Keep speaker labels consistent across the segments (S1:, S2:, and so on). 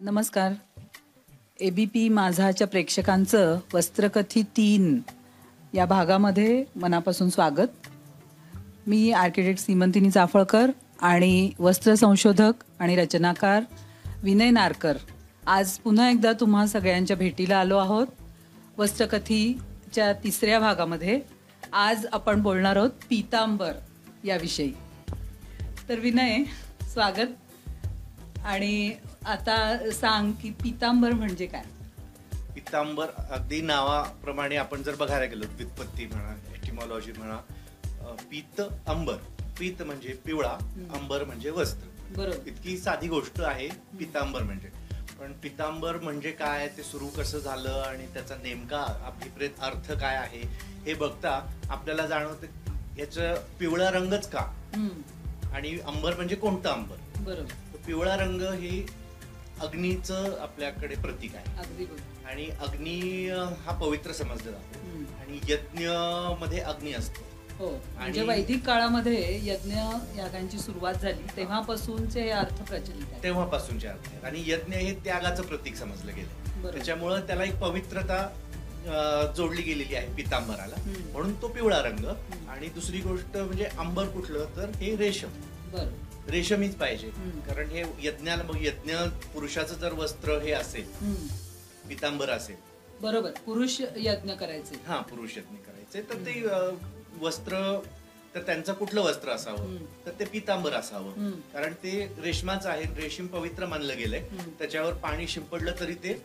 S1: नमस्कार. ABP माझाच्या प्रेक्षकांचं वस्त्रकथी 3 या भागामध्ये मनापासून स्वागत. मी आर्किटेक्ट सीमंतिनी चाफळकर आणि वस्त्र संशोधक आणि रचनाकार विनय नारकर आज पुन्हा एकदा तुम्हा सगळ्यांच्या भेटीला आलो आहोत. वस्त्रकथीच्या 3ऱ्या भागामध्ये आज आपण बोलणार आहोत पीतांबर याविषयी. तर विनय, स्वागत. आणि आता सांग की पीतांबर म्हणजे काय?
S2: पीतांबर अगदी नावाप्रमाणे आपण जर बघायला गेलो, व्युत्पत्ती म्हणा, एटिमॉलॉजी म्हणा, पीत अंबर. पीत म्हणजे पिवळा, अंबर म्हणजे वस्त्र.
S1: बरोबर.
S2: इतकी साधी गोष्ट आहे पीतांबर म्हणजे. पण पीतांबर म्हणजे काय, ते सुरू कसं झालं आणि त्याचा नेमका अभिप्रेत अर्थ काय आहे हे बघता आपल्याला जाणवतं याचं पिवळा रंगच का, आणि अंबर म्हणजे कोणतं अंबर.
S1: बरोबर.
S2: पिवळा रंग हे अग्नीचं आपल्याकडे प्रतीक आहे.
S1: अगदी.
S2: आणि अग्नी हा पवित्र समजला जातो आणि यज्ञ मध्ये अग्नी असतो.
S1: हो, म्हणजे वैदिक काळामध्ये यज्ञ यागांची सुरुवात झाली तेव्हापासूनचे हे अर्थ प्रचलित आहेत.
S2: तेव्हापासूनचे अर्थ आहेत. आणि यज्ञ हे त्यागाचं प्रतीक समजलं गेलं. त्याच्यामुळं त्याला एक पवित्रता जोडली गेलेली आहे पीतांबराला, म्हणून तो पिवळा रंग. आणि दुसरी गोष्ट म्हणजे अंबर कुठलं, तर हे रेशम.
S1: बरोबर.
S2: रेशमीच पाहिजे, कारण हे यज्ञाला, मग यज्ञ पुरुषाचं जर वस्त्र हे असेल, पीतांबर असेल.
S1: बरोबर. पुरुष यज्ञ करायचे.
S2: हा, पुरुष यज्ञ करायचे, तर ते वस्त्र, तर त्यांचं कुठलं वस्त्र असावं, तर ते पीतांबर असावं. कारण ते रेशमाचं आहे, रेशीम पवित्र मानलं गेलंय. त्याच्यावर पाणी शिंपडलं तरी ते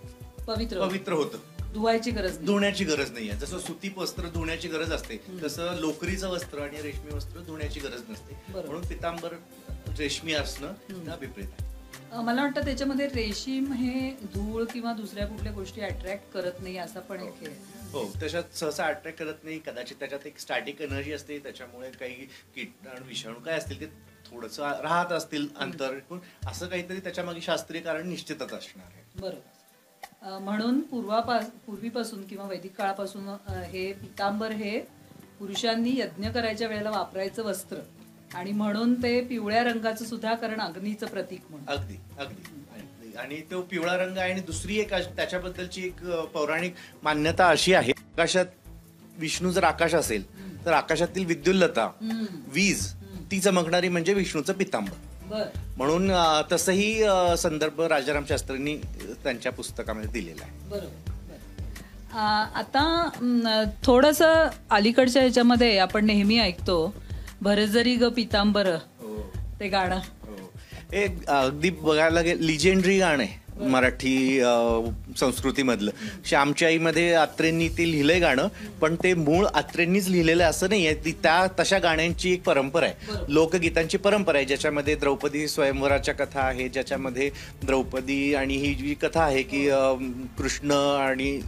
S2: पवित्र होतं.
S1: धुवायची गरज,
S2: धुण्याची गरज नाहीये. जसं सुती वस्त्र धुण्याची गरज असते, तसं लोकरीचं वस्त्र आणि रेशमी वस्त्र धुण्याची गरज नसते. म्हणून पीतांबर रेशमी असणं अभिप्रेत आहे.
S1: मला वाटतं त्याच्यामध्ये रेशीम हे धूळ किंवा दुसऱ्या कुठल्या गोष्टी अट्रॅक्ट करत नाही असा पण एक हे.
S2: हो, त्याच्यात सहसा अट्रॅक्ट करत नाही. कदाचित त्याच्यात एक स्टॅटिक एनर्जी असते, त्याच्यामुळे काही कीटाणू विषाणू काय असतील ते थोडंसं राहत असतील अंतर, असं काहीतरी त्याच्या मागे शास्त्रीय कारण निश्चितच असणार आहे.
S1: बरोबर. म्हणून पूर्वीपासून किंवा वैदिक काळापासून हे पीतांबर हे पुरुषांनी यज्ञ करायच्या वेळेला वापरायचं वस्त्र, आणि म्हणून ते पिवळ्या रंगाचं सुद्धा, कारण अग्नीचं प्रतीक म्हणून.
S2: अगदी. आणि तो पिवळा रंग आहे. आणि दुसरी एक त्याच्याबद्दलची एक पौराणिक मान्यता अशी आहे, आकाशात विष्णू जर आकाश असेल तर आकाशातील विद्युल्लता, वीज, ती चमकणारी म्हणजे विष्णूचं पीतांबर. म्हणून तसंही संदर्भ राजाराम शास्त्रींनी त्यांच्या पुस्तकामध्ये दिलेला आहे.
S1: बरोबर. आता थोडंसं अलीकडच्या ह्याच्यामध्ये आपण नेहमी ऐकतो भरजरी ग पीतांबर, ते गाणं.
S2: हे अगदी बघायला गेलं लिजेंडरी गाणं आहे मराठी संस्कृतीमधलं. श्यामच्याईमध्ये अत्रेंनी ते लिहिलंय गाणं, पण ते मूळ अत्रेंनीच लिहिलेलं असं नाहीये. त्या तशा गाण्यांची एक परंपरा आहे, लोकगीतांची परंपरा आहे, ज्याच्यामध्ये द्रौपदी स्वयंवराच्या कथा आहे, ज्याच्यामध्ये द्रौपदी आणि ही जी कथा आहे की कृष्ण आणि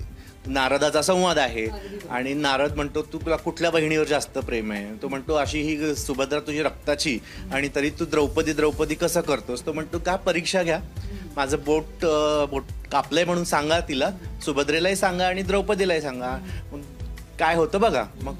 S2: नारदाचा संवाद आहे. आणि नारद म्हणतो तुला कुठल्या बहिणीवर जास्त प्रेम आहे, तो म्हणतो अशी ही सुभद्रा तुझी रक्ताची, आणि तरी तू द्रौपदी कसं करतोस. तो म्हणतो का परीक्षा घ्या, माझं बोट कापलंय म्हणून सांगा तिला, सुभद्रेलाही सांगा आणि द्रौपदीलाही सांगा, काय होतं बघा. मग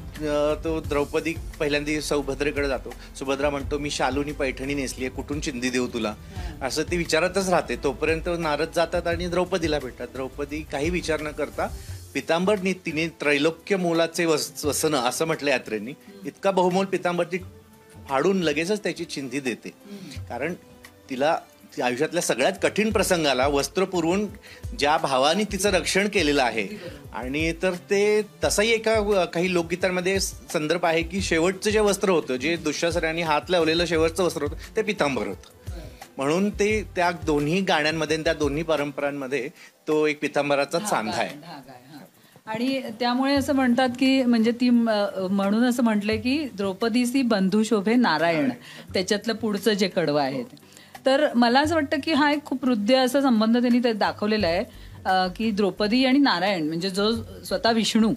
S2: तो द्रौपदी पहिल्यांदा सुभद्रेकडे जातो. सुभद्रा म्हणतो मी शालूनी पैठणी नेसली आहे, कुठून चिंधी देऊ तुला, असं ती विचारतच राहते. तोपर्यंत नारद जातात आणि द्रौपदीला भेटतात. द्रौपदी काही विचार न करता पितांबर तिने त्रैलोक्य मोलाचे वसन असं म्हटलं यात्रेंनी, इतका बहुमोल पितांबर ती फाडून लगेचच त्याची चिंधी देते. कारण तिला आयुष्यातल्या सगळ्यात कठीण प्रसंगाला वस्त्र पुरवून ज्या भावाने तिचं रक्षण केलेलं आहे. आणि तर ते तसंही एका काही लोकगीतांमध्ये संदर्भ आहे की शेवटचं जे वस्त्र होतं, जे दुःशासनाने हात लावलेलं शेवटचं वस्त्र होतं, ते पितांबर होतं. म्हणून ते त्या दोन्ही गाण्यांमध्ये, त्या दोन्ही परंपरांमध्ये तो एक पितांबराचा सांधा आहे.
S1: आणि त्यामुळे असं म्हणतात की, म्हणजे ती म्हणून असं म्हटलंय की द्रौपदीसी बंधू शोभे नारायण, त्याच्यातलं पुढचं जे कडवं आहे. तर मला असं वाटतं की हा एक खूप हृदय असा संबंध त्यांनी त्यात दाखवलेला आहे की द्रौपदी आणि नारायण, म्हणजे जो स्वतः विष्णू,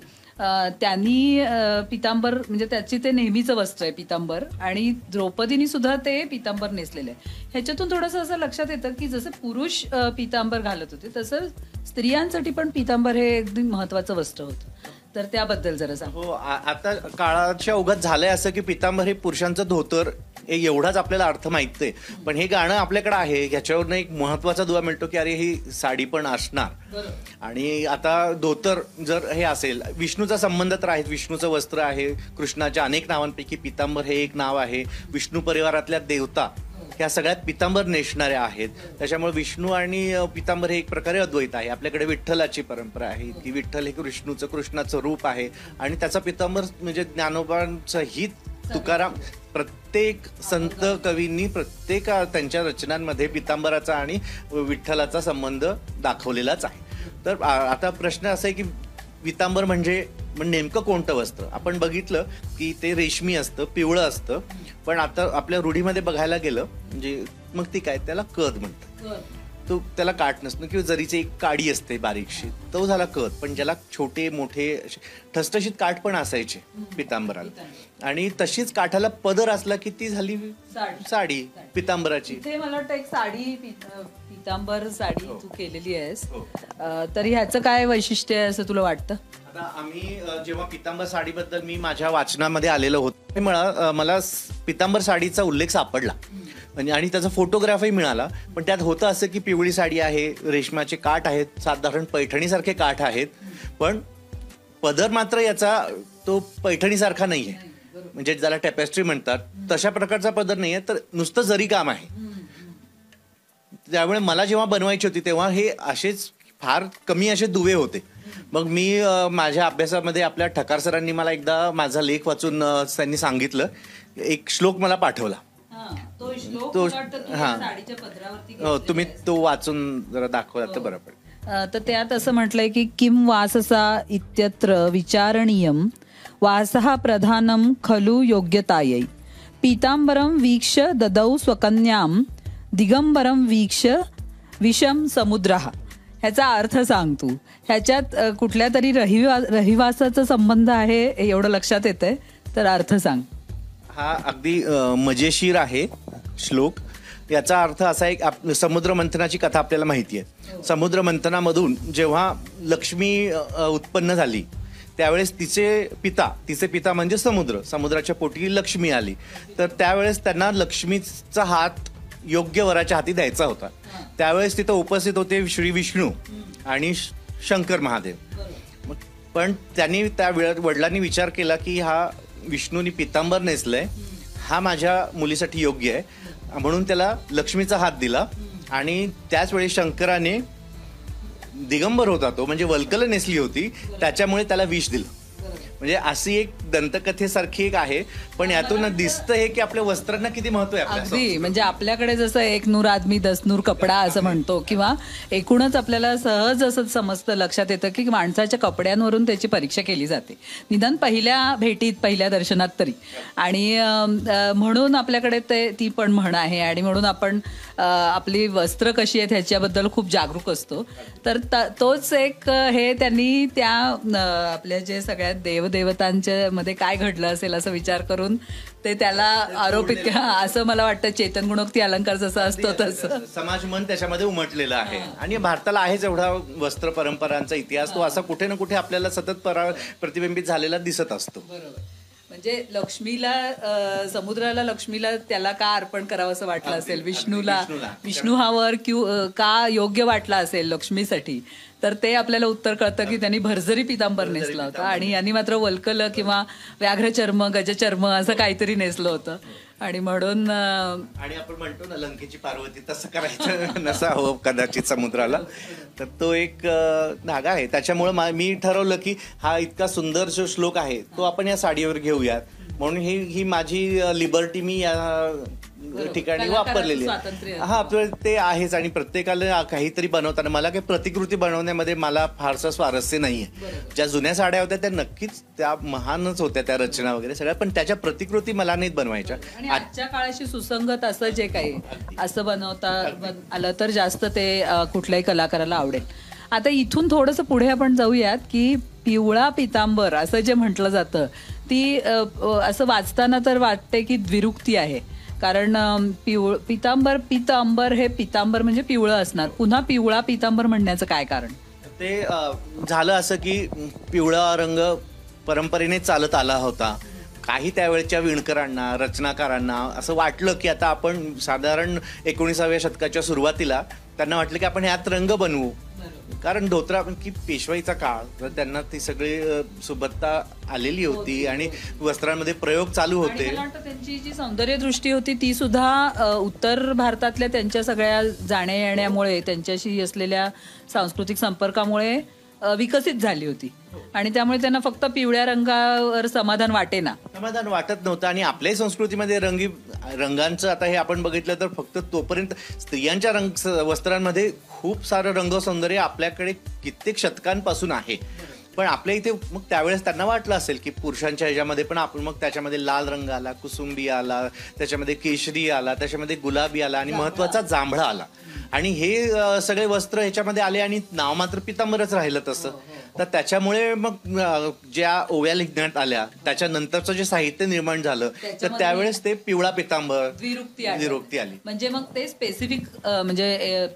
S1: त्यांनी पीतांबर, म्हणजे त्याची ते नेहमीचं वस्त्र आहे पीतांबर, आणि द्रौपदीनी सुद्धा ते पीतांबर नेसलेलं आहे. ह्याच्यातून थोडंसं असं लक्षात येतं की जसं पुरुष पीतांबर घालत होते, तसं स्त्रियांसाठी पण पीतांबर हे अगदी महत्वाचं वस्त्र होतं. तर त्याबद्दल जरा सांग.
S2: हो, आता काळाच्या ओघात झालंय असं की पीतांबर हे पुरुषांचं धोतर एवढाच आपल्याला अर्थ माहित आहे, पण हे गाणं आपल्याकडे आहे, ह्याच्यावरनं एक महत्वाचा दुवा मिळतो की अरे ही साडी पण असणार. आणि आता धोतर जर हे असेल, विष्णूचा संबंध तर आहे, विष्णूचं वस्त्र आहे, कृष्णाच्या अनेक नावांपैकी पितांबर हे एक नाव आहे. विष्णू परिवारातल्या देवता ह्या सगळ्यात पितांबर नेसणाऱ्या आहेत. त्याच्यामुळे विष्णू आणि पितांबर हे एक प्रकारे अद्वैत आहे. आपल्याकडे विठ्ठलाची परंपरा आहे की विठ्ठल हे कृष्णाचं रूप आहे आणि त्याचा पितांबर म्हणजे ज्ञानोबांचं ही तुकाराम, प्रत्येक संत कवींनी प्रत्येक त्यांच्या रचनांमध्ये पितांबराचा आणि विठ्ठलाचा संबंध दाखवलेलाच आहे. तर आता प्रश्न असा आहे की पितांबर म्हणजे नेमकं कोणतं वस्त्र? आपण बघितलं की ते रेशमी असतं, पिवळं असतं, पण आता आपल्या रूढीमध्ये बघायला गेलं म्हणजे मग ती काय, त्याला कद म्हणतात. तो त्याला काठ नसतो किंवा जरीची एक काडी असते बारीकशी, तो झाला कद. पण ज्याला छोटे मोठे ठसठशीत काठ पण असायचे पितांबराला, आणि तशीच काठाला पदर असला की ती झाली साडी पितांबराची.
S1: मला वाटतं एक साडी पितांबर साडी तू केलेली आहेस, तर ह्याचं काय वैशिष्ट्य आहे असं तुला वाटतं?
S2: आता आम्ही जेव्हा पितांबर साडीबद्दल मी माझ्या वाचनामध्ये आलेलं होतं, मला पितांबर साडीचा उल्लेख सापडला म्हणजे, आणि त्याचा फोटोग्राफही मिळाला. पण त्यात होतं असं की पिवळी साडी आहे, रेशमाचे काठ आहेत, साधारण पैठणीसारखे काठ आहेत, पण पदर मात्र याचा तो पैठणीसारखा नाही आहे, म्हणजे ज्याला टॅपेस्ट्री म्हणतात तशा प्रकारचा पदर नाही आहे, तर नुसतं जरी काम आहे. त्यामुळे मला जेव्हा बनवायची होती तेव्हा हे असेच फार कमी असे दुवे होते. मग मी माझ्या अभ्यासामध्ये आपल्या ठकार सरांनी मला एकदा माझा लेख वाचून त्यांनी सांगितलं, एक श्लोक मला पाठवला. तो तुम्ही तो वाचून जरा दाखवला तर बरं पडेल.
S1: तर त्यात असं म्हटलंय की किम वाससा इत्यत्र विचारणीयम वासः प्रधानम खलु योग्यतायै पीतांबरम वीक्ष ददौ स्वकन्याम दिगंबरम वीक्ष विषम समुद्रः. ह्याचा अर्थ सांग तू. ह्याच्यात कुठल्या तरी रहिवासाचा संबंध आहे एवढं लक्षात येतंय, तर अर्थ सांग.
S2: हा अगदी मजेशीर आहे श्लोक. याचा अर्थ असा आहे, समुद्र मंथनाची कथा आपल्याला माहिती आहे. समुद्र मंथनामधून जेव्हा लक्ष्मी उत्पन्न झाली त्यावेळेस तिचे पिता म्हणजे समुद्राच्या पोटी लक्ष्मी आली. तर त्यावेळेस त्यांना लक्ष्मीचा हात योग्य वराच्या हाती द्यायचा होता. त्यावेळेस तिथं उपस्थित होते श्री विष्णू आणि शंकर महादेव. पण त्यांनी त्या वडिलांनी विचार केला की हा विष्णूनी पितांबर नेसलंय, हा माझ्या मुलीसाठी योग्य आहे, म्हणून त्याला लक्ष्मीचा हात दिला. आणि त्याच वेळी शंकराने दिगंबर होता तो, म्हणजे वल्कल नेसली होती, त्याच्यामुळे त्याला विष दिलं. म्हणजे अशी एक दंतकथेसारखी एक आहे, पण यातून दिसतं हे की आपल्या वस्त्रांना किती महत्व आहे.
S1: अगदी म्हणजे आपल्याकडे जसं एक नूर आदमी 10 नूर कपडा असं म्हणतो, किंवा एकूणच आपल्याला सहज असं समजतं, लक्षात येतं की माणसाच्या कपड्यांवरून त्याची परीक्षा केली जाते, निदान पहिल्या भेटीत, पहिल्या दर्शनात तरी. आणि म्हणून आपल्याकडे ती पण म्हण आहे, आणि म्हणून आपण आपली वस्त्र कशी आहेत ह्याच्याबद्दल खूप जागरूक असतो. तर तोच एक हे त्यांनी त्या आपल्या जे सगळ्या देवदेवतांच्या मध्ये काय घडलं असेल असं विचार करून ते त्याला आरोपित, असं मला वाटतं चेतन गुणोक्ती अलंकार जसं असतो तसं
S2: समाज मन त्याच्यामध्ये उमटलेलं आहे. आणि भारताला आहेच एवढा वस्त्र परंपरांचा इतिहास, तो असा कुठे ना कुठे आपल्याला सतत प्रतिबिंबित झालेला दिसत असतो.
S1: म्हणजे लक्ष्मीला, समुद्राला लक्ष्मीला त्याला का अर्पण करावं असं वाटलं असेल, विष्णू हा वर का योग्य वाटला असेल लक्ष्मीसाठी, तर ते आपल्याला उत्तर कळतं की त्यांनी भरजरी पितांबर नेसला होता आणि यांनी मात्र वल्कल किंवा व्याघ्रचर्म, गजचर्म असं काहीतरी नेसलं होतं. आणि म्हणून
S2: आणि आपण म्हणतो ना लंकेची पार्वती, तसं करायचं नसावं कदाचित समुद्राला. तर तो एक धागा आहे. त्याच्यामुळे मी ठरवलं की हा इतका सुंदर जो श्लोक आहे तो आपण या साडीवर घेऊयात, म्हणून ही माझी लिबर्टी मी या ठिकाणी वापरलेली आहे. हा ते आहेच. आणि प्रत्येकाला काहीतरी बनवताना मला काही प्रतिकृती बनवण्यामध्ये मला फारसं स्वारस्य नाहीये. ज्या जुन्या साड्या होत्या त्या नक्कीच त्या महानच होत्या, त्या रचना वगैरे सगळ्या, पण त्याच्या प्रतिकृती मला नाहीत बनवायच्या.
S1: आणि आजच्या काळाशी सुसंगत असं जे काही असं बनवता आलं तर जास्त ते कुठल्याही कलाकाराला आवडेल. आता इथून थोडंसं पुढे आपण जाऊयात की पिवळा पितांबर असं जे म्हटलं जातं, ती असं वाचताना तर वाटते की द्विरुक्ती आहे. कारण पितांबर हे पितांबर म्हणजे पिवळं असणार, पुन्हा पिवळा पितांबर म्हणण्याचं काय कारण?
S2: ते झालं असं की पिवळा रंग परंपरेने चालत आला होता. काही त्यावेळच्या विणकरांना, रचनाकारांना असं वाटलं की आता आपण साधारण 19व्या शतकाच्या सुरुवातीला त्यांना वाटलं की आपण ह्यात रंग बनवू. कारण धोत्रा की पेशवाईचा काळ, तर त्यांना ती सगळी सुबत्ता आलेली होती आणि वस्त्रांमध्ये प्रयोग चालू होते.
S1: मला वाटतं त्यांची जी सौंदर्य दृष्टी होती ती सुद्धा उत्तर भारतातल्या त्यांच्या सगळ्या जाण्या येण्यामुळे, त्यांच्याशी असलेल्या सांस्कृतिक संपर्कामुळे विकसित झाली होती. आणि त्यामुळे त्यांना फक्त पिवळ्या रंगावर समाधान
S2: वाटत नव्हतं. आणि आपल्याही संस्कृतीमध्ये रंगांचं आता हे आपण बघितलं तर फक्त तोपर्यंत स्त्रियांच्या वस्त्रांमध्ये खूप सारं रंग सौंदर्य आपल्याकडे कित्येक शतकांपासून आहे. पण आपल्या इथे मग त्यावेळेस त्यांना वाटलं असेल की पुरुषांच्या ह्याच्यामध्ये पण आपण मग त्याच्यामध्ये लाल रंग आला, कुसुंबी आला, त्याच्यामध्ये केशरी आला, त्याच्यामध्ये गुलाबी आला आणि महत्वाचा जांभळा आला. आणि हे सगळे वस्त्र ह्याच्यामध्ये आले आणि नाव मात्र पितांबरच राहिलं तसं. तर त्याच्यामुळे मग ज्या ओव्या लिहिण्यात आल्या त्याच्यानंतरचं जे साहित्य निर्माण झालं तर त्यावेळेस ते पिवळा पितांबर द्विरुक्ती आली.
S1: म्हणजे मग ते स्पेसिफिक म्हणजे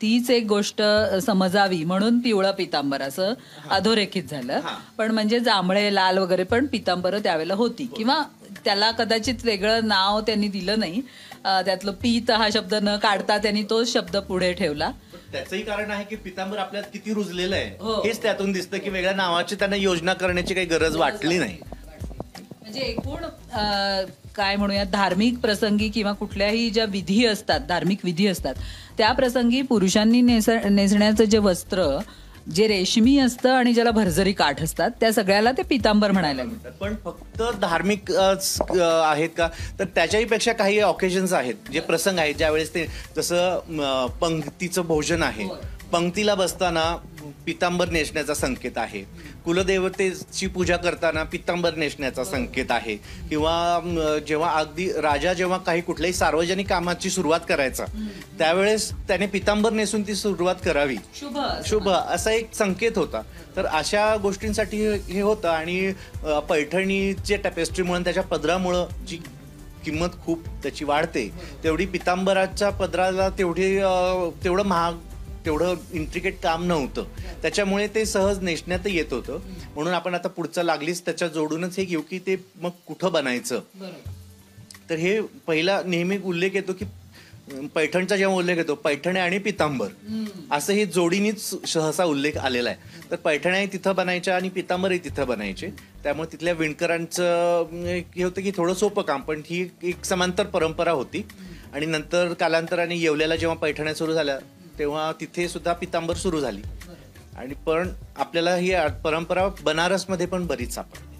S1: तीच एक गोष्ट समजावी म्हणून पिवळा पितांबर असं अधोरेखित झालं. पण म्हणजे जांभळे, लाल वगैरे पण पितांबर त्यावेळेला होती, किंवा त्याला कदाचित वेगळं नाव त्यांनी दिलं नाही. त्यातलं पीत हा शब्द न काढता त्यांनी तो शब्द पुढे ठेवला.
S2: त्याचंही कारण आहे की पितांबर आपल्यात किती रुजलेलं आहे हेच त्यातून दिसतं की वेगळ्या नावाची त्यांना योजना करण्याची काही गरज वाटली नाही.
S1: म्हणजे एकूण काय म्हणूया, धार्मिक प्रसंगी किंवा कुठल्याही ज्या विधी असतात, धार्मिक विधी असतात, त्या प्रसंगी पुरुषांनी नेसण्याचं जे वस्त्र जे रेशमी असतं आणि ज्याला भरजरी काठ असतात त्या सगळ्याला ते पितांबर म्हणायला लागतात.
S2: पण फक्त धार्मिक आहेत का, तर त्याच्याही पेक्षा काही ऑकेजन्स आहेत, जे प्रसंग आहेत ज्यावेळेस ते, जसं पंक्तीचं भोजन आहे, पंक्तीला बसताना पितांबर नेसण्याचा संकेत आहे, कुलदेवतेची पूजा करताना पितांबर नेसण्याचा संकेत आहे, किंवा जेव्हा अगदी राजा जेव्हा काही कुठल्याही सार्वजनिक कामाची सुरुवात करायचा त्यावेळेस त्याने पितांबर नेसून ती सुरुवात करावी, शुभ असा एक संकेत होता. तर अशा गोष्टींसाठी हे होतं. आणि पैठणीचे टॅपेस्ट्रीमुळे, त्याच्या पदरामुळं जी किंमत खूप त्याची वाढते, तेवढी पितांबराच्या पदराला तेवढं महाग, तेवढं इंट्रिकेट काम नव्हतं. त्याच्यामुळे ते सहज नेसण्यात येत होतं. म्हणून आपण आता पुढचं लागलीच त्याच्या जोडूनच हे घेऊ की ते मग कुठं बनायचं. तर हे पहिला नेहमी उल्लेख येतो की पैठणचा जेव्हा उल्लेख येतो, पैठणे आणि पितांबर असं हे जोडीनीच सहसा उल्लेख आलेला आहे. तर पैठण्याही तिथं बनायच्या आणि पितांबरही तिथं बनायचे. त्यामुळे तिथल्या विणकरांचं हे होतं की थोडं सोपं काम, पण ही एक समांतर परंपरा होती. आणि नंतर कालांतराने येवल्याला जेव्हा पैठण्या सुरू झाल्या तेव्हा तिथे सुद्धा पितांबर सुरू झाली. आणि पण आपल्याला ही परंपरा बनारसमध्ये पण बरीच सापडते.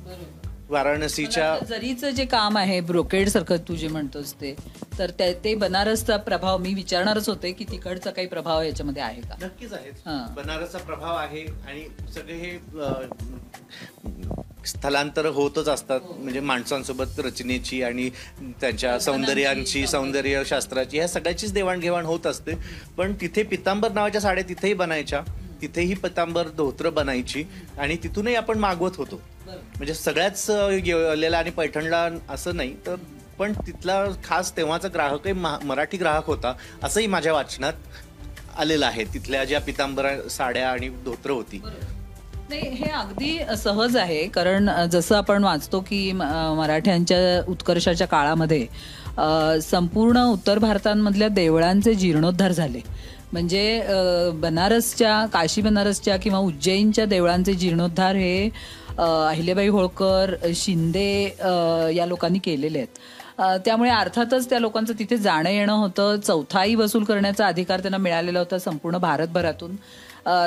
S2: वाराणसीच्या
S1: जरीचं जे काम आहे ब्रोकेड सारखं तू जे म्हणतोस ते, तर ते बनारसचा प्रभाव मी विचारणारच होते की तिकडचा काही प्रभाव याच्यामध्ये आहे का.
S2: नक्कीच आहे, बनारसचा प्रभाव आहे. आणि सगळे हे स्थलांतर होतच असतात, म्हणजे माणसांसोबत रचनेची आणि त्यांच्या सौंदर्यांची, सौंदर्यशास्त्राची, ह्या सगळ्याचीच देवाणघेवाण होत असते. पण तिथे पितांबर नावाच्या साड्या तिथेही बनायच्या, तिथेही पितांबर धोत्र बनायची आणि तिथूनही आपण मागवत होतो. म्हणजे सगळ्याच येवल्याला आणि पैठणला असं नाही, तर पण तिथला खास तेव्हाचा ग्राहकही मराठी ग्राहक होता असंही माझ्या वाचनात आलेलं आहे. तिथल्या ज्या पितांबर साड्या आणि धोत्र होती.
S1: नाही, हे अगदी सहज आहे. कारण जसं आपण वाचतो की मराठ्यांच्या उत्कर्षाच्या काळामध्ये संपूर्ण उत्तर भारतांमधल्या देवळांचे जीर्णोद्धार झाले. म्हणजे बनारसच्या, काशी बनारसच्या किंवा उज्जैनच्या देवळांचे जीर्णोद्धार हे अहिल्याबाई होळकर, शिंदे या लोकांनी केलेले आहेत. त्यामुळे अर्थातच त्या लोकांचं तिथे जाणं येणं होतं. चौथाई वसूल करण्याचा अधिकार त्यांना मिळालेला होता संपूर्ण भारतभरातून.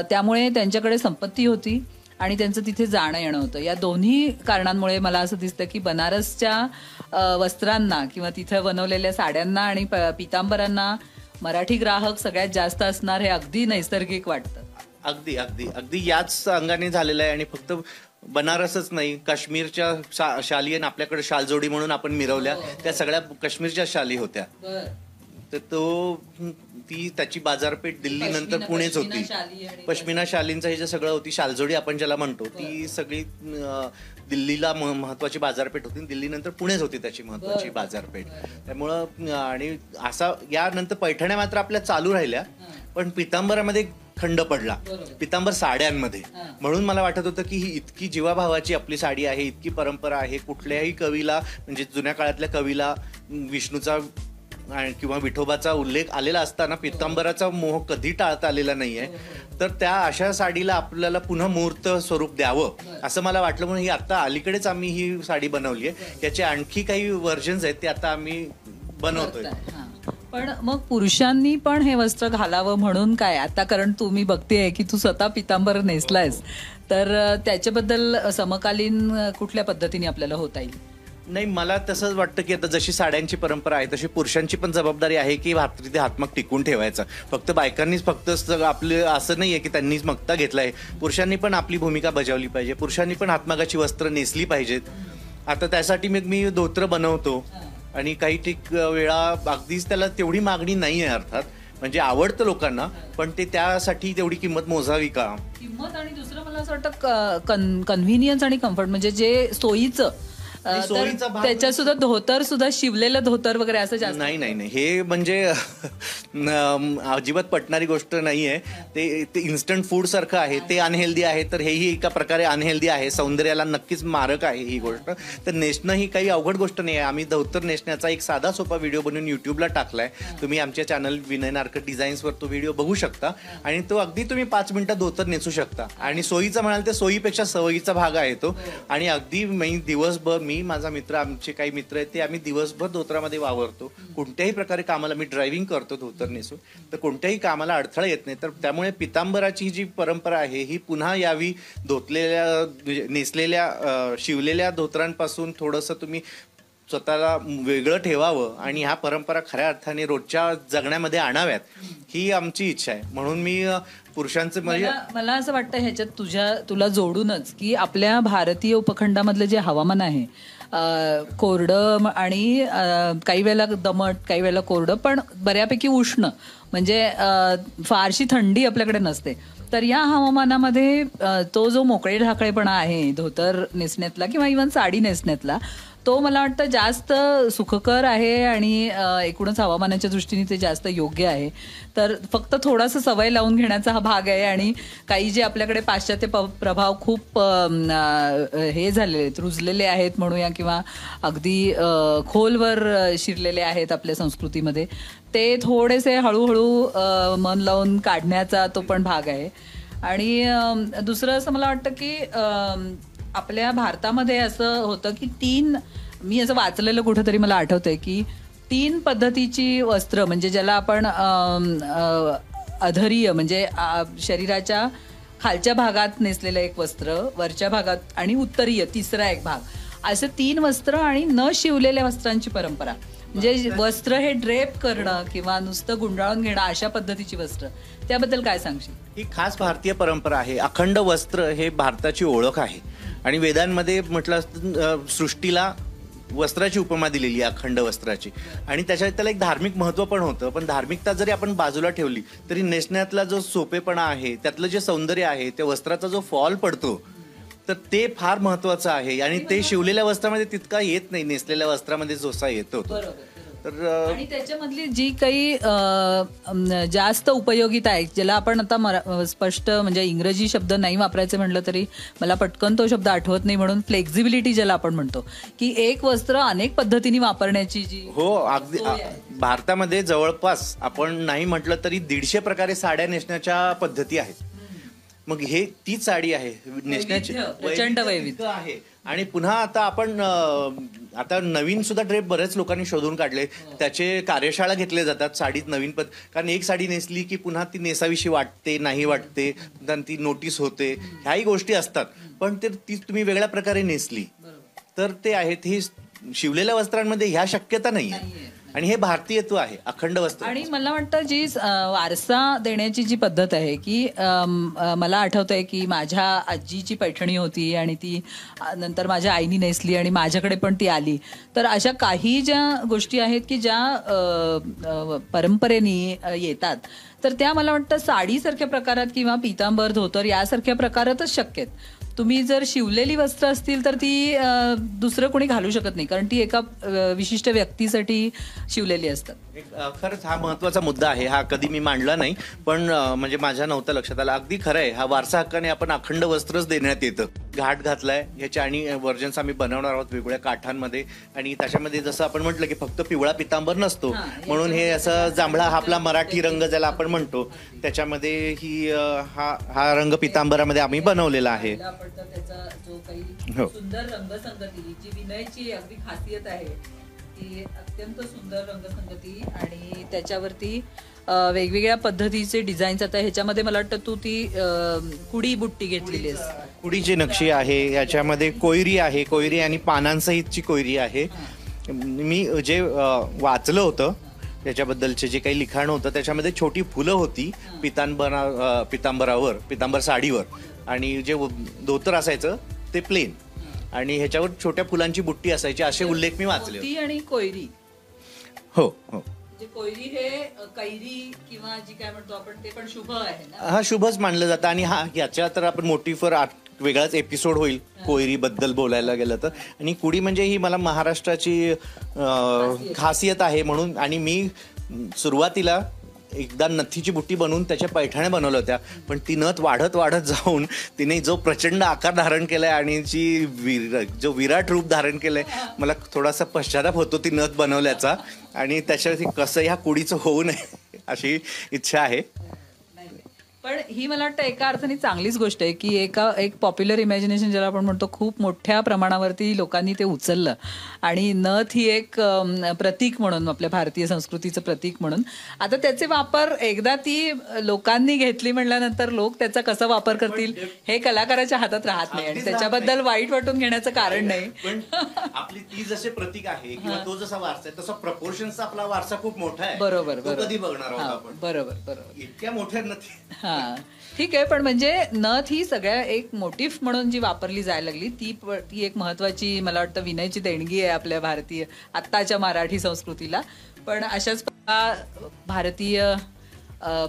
S1: त्यामुळे त्यांच्याकडे संपत्ती होती आणि त्यांचं तिथे जाणं येणं होतं. या दोन्ही कारणांमुळे मला असं दिसतं की बनारसच्या वस्त्रांना किंवा तिथे बनवलेल्या साड्यांना आणि पितांबरांना मराठी ग्राहक सगळ्यात जास्त असणार हे अगदी नैसर्गिक वाटतं.
S2: अगदी अगदी अगदी याच अंगाने झालेलं आहे. आणि फक्त बनारसच नाही, काश्मीरच्या शाली आणि आपल्याकडे शालजोडी म्हणून आपण मिरवल्या त्या सगळ्या काश्मीरच्या शाली होत्या. तर ती त्याची बाजारपेठ दिल्ली नंतर पुणेच होती. पश्मिना शालींचं हे जे सगळं होती, शालजोडी आपण ज्याला म्हणतो, ती सगळी दिल्लीला महत्वाची बाजारपेठ होती. दिल्ली नंतर पुणेच होती त्याची महत्वाची बाजारपेठ. त्यामुळं आणि असा यानंतर पैठण्या मात्र आपल्या चालू राहिल्या. पण पितांबरामध्ये खंड पडला पितांबर साड्यांमध्ये. म्हणून मला वाटत होतं की ही इतकी जीवाभावाची आपली साडी आहे, इतकी परंपरा आहे, कुठल्याही कवीला म्हणजे जुन्या काळातल्या कवीला विष्णूचा किंवा विठोबाचा उल्लेख आलेला असताना पितांबराचा मोह कधी टाळता आलेला नाहीये. तर त्या अशा साडीला आपल्याला पुन्हा मूर्त स्वरूप द्यावं असं मला वाटलं, म्हणून ही आता अलीकडेच आम्ही ही साडी बनवली आहे. याचे आणखी काही व्हर्जन्स आहेत ते आता आम्ही बनवतोय.
S1: पण मग पुरुषांनी पण हे वस्त्र घालावं म्हणून काय आता, कारण तुम्ही बघतेय की तू स्वतः पितांबर नेसलायस, तर त्याच्याबद्दल समकालीन कुठल्या पद्धतीने आपल्याला होता येईल?
S2: नाही, मला तसंच वाटतं की आता जशी साड्यांची परंपरा आहे तशी पुरुषांची पण जबाबदारी आहे की तिथे हातमाग टिकून ठेवायचा. फक्त बायकांनीच फक्त आपले असं नाहीये की त्यांनीच मगता घेतलाय. पुरुषांनी पण आपली भूमिका बजावली पाहिजे. पुरुषांनी पण हातमागाची वस्त्र नेसली पाहिजेत. आता त्यासाठी मी धोत्र बनवतो आणि काही वेळा अगदीच त्याला तेवढी मागणी नाही आहे, अर्थात म्हणजे आवडतं लोकांना, पण ते त्यासाठी तेवढी किंमत मोजावी का?
S1: किंमत आणि दुसरं मला असं वाटतं कन्व्हिनियन्स आणि कम्फर्ट, म्हणजे जे सोयीचं त्याच्यात सुद्धा धोतर सुद्धा शिवलेलं धोतर वगैरे असं जास्त
S2: नाही हे म्हणजे अजिबात पटणारी गोष्ट नाहीये. ते इन्स्टंट फूड सारखं आहे, ते अनहेल्दी आहे. तर हेही एका प्रकारे अनहेल्दी आहे, सौंदर्याला नक्कीच मारक आहे ही गोष्ट. तर नेसणं ही काही अवघड गोष्ट नाही आहे. आम्ही धोतर नेसण्याचा एक साधा सोपा व्हिडिओ बनवून युट्यूबला टाकलाय. तुम्ही आमच्या चॅनल विनय नारकर डिझाईन्सवर तो व्हिडिओ बघू शकता आणि तो अगदी तुम्ही 5 मिनिटात धोतर नेसू शकता. आणि सोयीचा म्हणाल तर सोयीपेक्षा सवयीचा भाग आहे तो. आणि अगदी दिवसभर मी, माझा मित्र, आमचे काही मित्र आहेत ते आम्ही दिवसभर धोत्रामध्ये वावरतो. कोणत्याही प्रकारे कामाला, मी ड्रायव्हिंग करतो धोतर नेसून, तर कोणत्याही कामाला अडथळा येत नाही. तर त्यामुळे पितांबराची जी परंपरा आहे ही पुन्हा यावी. धोतलेल्या, नेसलेल्या, शिवलेल्या धोतरांपासून थोडंसं तुम्ही स्वतःला वेगळं ठेवावं आणि ह्या परंपरा खऱ्या अर्थाने रोजच्या जगण्यामध्ये आणाव्यात, ही आमची इच्छा आहे. म्हणून मी पुरुषांचे म्हणजे
S1: मला असं वाटतं ह्याच्यात तुला जोडूनच की आपल्या भारतीय उपखंडामधलं जे हवामान आहे, कोरडं आणि काही वेळेला दमट, काही वेळेला कोरडं, पण बऱ्यापैकी उष्ण, म्हणजे फारशी थंडी आपल्याकडे नसते. तर या हवामानामध्ये तो जो मोकळे ढाकळेपणा आहे धोतर नेसण्यातला किंवा इव्हन साडी नेसण्यातला, तो मला वाटतं जास्त सुखकर आहे आणि एकूणच हवामानाच्या दृष्टीने ते जास्त योग्य आहे. तर फक्त थोडासा सवय लावून घेण्याचा हा भाग आहे. आणि काही जे आपल्याकडे पाश्चात्य प्रभाव खूप हे झालेले आहेत, रुजलेले आहेत म्हणूया, किंवा अगदी खोलवर शिरलेले आहेत आपल्या संस्कृतीमध्ये, ते थोडेसे हळूहळू मन लावून काढण्याचा तो पण भाग आहे. आणि दुसरं असं मला वाटतं की आपल्या भारतामध्ये असं होतं की मी असं वाचलेलं कुठंतरी मला आठवतंय की 3 पद्धतीची वस्त्र, म्हणजे ज्याला आपण अधरीय म्हणजे शरीराच्या खालच्या भागात नेसलेलं एक वस्त्र, वरच्या भागात, आणि उत्तरीय तिसरा एक भाग, असे 3 वस्त्र आणि न शिवलेल्या वस्त्रांची परंपरा. म्हणजे वस्त्र हे ड्रेप करणं किंवा नुसतं गुंडाळून घेणं अशा पद्धतीची वस्त्र, त्याबद्दल काय सांगशील?
S2: ही खास भारतीय परंपरा आहे. अखंड वस्त्र हे भारताची ओळख आहे. आणि वेदांमध्ये म्हटलं असतं सृष्टीला वस्त्राची उपमा दिलेली आहे, अखंड वस्त्राची. आणि त्याच्यात त्याला एक धार्मिक महत्त्व पण होतं. पण धार्मिकता जरी आपण बाजूला ठेवली तरी नेसण्यातला जो सोपेपणा आहे, त्यातलं जे सौंदर्य आहे, त्या वस्त्राचा जो फॉल पडतो, तर ते फार महत्वाचं आहे. आणि ते शिवलेल्या वस्त्रामध्ये तितका येत नाही, नेसलेल्या वस्त्रामध्ये जोसा येतो. तर
S1: आणि त्याच्यामधली जी काही जास्त उपयोगिता आहे, ज्याला आपण आता स्पष्ट म्हणजे इंग्रजी शब्द नाही वापरायचे म्हटलं तरी मला पटकन तो शब्द आठवत नाही, म्हणून फ्लेक्झिबिलिटी ज्याला आपण म्हणतो की एक वस्त्र अनेक पद्धतीने वापरण्याची जी.
S2: हो, अगदी भारतामध्ये जवळपास आपण नाही म्हटलं तरी 150 प्रकारे साड्या नेसण्याच्या पद्धती आहेत. मग हे तीच साडी आहे नेसण्याची,
S1: प्रचंड वैविध्य
S2: आहे. आणि पुन्हा आता नवीन सुद्धा ड्रेप बरेच लोकांनी शोधून काढले, त्याचे कार्यशाळा घेतले जातात साडीत नवीन कारण एक साडी नेसली की पुन्हा ती नेसावीशी वाटते, नाही वाटते, ती नोटीस होते, ह्याही गोष्टी असतात. पण ती तुम्ही वेगळ्या प्रकारे नेसली तर ते आहेत. हे शिवलेल्या वस्त्रांमध्ये ह्या शक्यता नाहीये. आणि हे भारतीयत्व आहे, अखंड वस्त्र.
S1: आणि मला वाटतं जी वारसा देण्याची जी पद्धत आहे की मला आठवतंय की माझ्या आजीची पैठणी होती आणि ती नंतर माझ्या आईनी नेसली आणि माझ्याकडे पण ती आली. तर अशा काही ज्या गोष्टी आहेत की ज्या परंपरेने येतात, तर त्या मला वाटतं साडीसारख्या प्रकारात किंवा पितांबर, धोतर यासारख्या प्रकारातच शक्य आहेत. तुम्ही जर शिवलेली वस्त्र असतील तर ती दुसरं कोणी घालू शकत नाही, कारण ती एका विशिष्ट व्यक्तीसाठी शिवलेली असतात.
S2: खरंच हा महत्वाचा मुद्दा आहे. हा कधी मी मांडला नाही, पण म्हणजे माझ्या नव्हतं लक्षात आलं. अगदी खरं आहे. हा वारसा हक्काने आपण अखंड वस्त्रच देण्यात येतं. घाट घातलाय ह्याच्या आणि व्हर्जन्स आम्ही बनवणार आहोत वेगवेगळ्या काठांमध्ये, आणि त्याच्यामध्ये जसं आपण म्हटलं की फक्त पिवळा पितांबर नसतो, म्हणून हे असं जांभळा हा आपला मराठी रंग ज्याला आपण म्हणतो, त्याच्यामध्ये ही हा रंग पितांबरामध्ये आम्ही बनवलेला आहे.
S1: त्याचा जो काही सुंदर रंगसंगती, जी विनयची अगदी खासियत आहे, ती अत्यंत सुंदर रंगसंगती, आणि त्याच्यावरती वेगवेगळ्या पद्धतीचे डिझाईन्स. आता ह्याच्यामध्ये मला वाटतं तू ती कुडी बुट्टी घेतलेली आहेस.
S2: कुडीची नक्षी आहे, याच्यामध्ये कोयरी आहे, कोयरी आणि पानांसहितची कोयरी आहे. मी जे वाचलं होतं त्याच्याबद्दलचे जे काही लिखाण होतं त्याच्यामध्ये छोटी फुलं होती पितांबर साडीवर, आणि जे धोतर असायचं ते प्लेन, आणि ह्याच्यावर छोट्या फुलांची बुट्टी असायची, असे उल्लेख मी वाचले.
S1: मोती आणि कोयरी.
S2: हो हो.
S1: कोयरी हे कैरी किंवा जी काय म्हणतो आपण ते पण शुभ आहे ना.
S2: हा शुभच मानलं जातं, आणि याच्या तर आपण मोटिफवर वेगळाच एपिसोड होईल कोयरी बद्दल बोलायला गेलं तर. आणि कुडी म्हणजे ही मला महाराष्ट्राची खासियत आहे म्हणून, आणि मी सुरुवातीला एकदा नथीची बुट्टी बनवून त्याच्या पैठण्या बनवल्या होत्या, पण ती नथ वाढत वाढत जाऊन तिने जो प्रचंड आकार धारण केलाय आणि जो विराट रूप धारण केलंय, मला थोडासा पश्चाताप होतो ती नथ बनवल्याचा, आणि त्याच्यावरती कसं ह्या कुडीचं होऊ नये अशी इच्छा आहे.
S1: पण ही मला वाटतं एका अर्थाने चांगलीच गोष्ट आहे की एक पॉप्युलर इमॅजिनेशन ज्याला आपण म्हणतो, खूप मोठ्या प्रमाणावरती लोकांनी ते उचललं, आणि नथ ही एक प्रतीक म्हणून, आपल्या भारतीय संस्कृतीचं प्रतीक म्हणून. आता त्याचे वापर एकदा ती लोकांनी घेतली म्हणल्यानंतर लोक त्याचा कसा वापर करतील हे कलाकाराच्या हातात राहत नाही, आणि त्याच्याबद्दल वाईट वाटून घेण्याचं कारण नाही.
S2: पण आपली ती जसे प्रतीक आहे किंवा तो जसा वारसा आहे तसा प्रपोर्शनचा आपला वारसा खूप मोठा आहे.
S1: बरोबर.
S2: कधी बघणार आहोत आपण.
S1: बरोबर.
S2: इतक्या मोठ्या नथी.
S1: ठीक आहे, पण म्हणजे नथ ही सगळ्या एक मोटिफ म्हणून जी वापरली जायला लागली, ती एक महत्वाची मला वाटतं विनयची देणगी आहे आपल्या भारतीय आत्ताच्या मराठी संस्कृतीला. पण अशाच भारतीय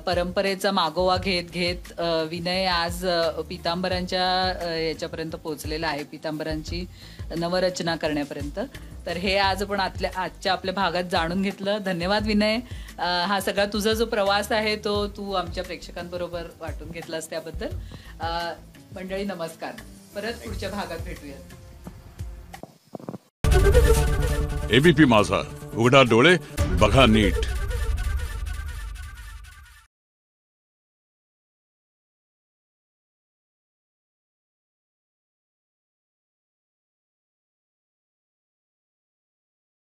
S1: परंपरेचा मागोवा घेत विनय आज पितांबरांच्या याच्यापर्यंत पोहोचलेला आहे, पितांबरांची नवरचना करण्यापर्यंत. तर हे आज आपण आजच्या आपल्या भागात जाणून घेतलं. धन्यवाद विनय. हा सगळा तुझा जो प्रवास आहे तो तू आमच्या प्रेक्षकांबरोबर वाटून घेतलास त्याबद्दल. मंडळी नमस्कार, परत पुढच्या भागात भेटूयात.
S3: एबीपी माझा, उघडा डोळे बघा नीट.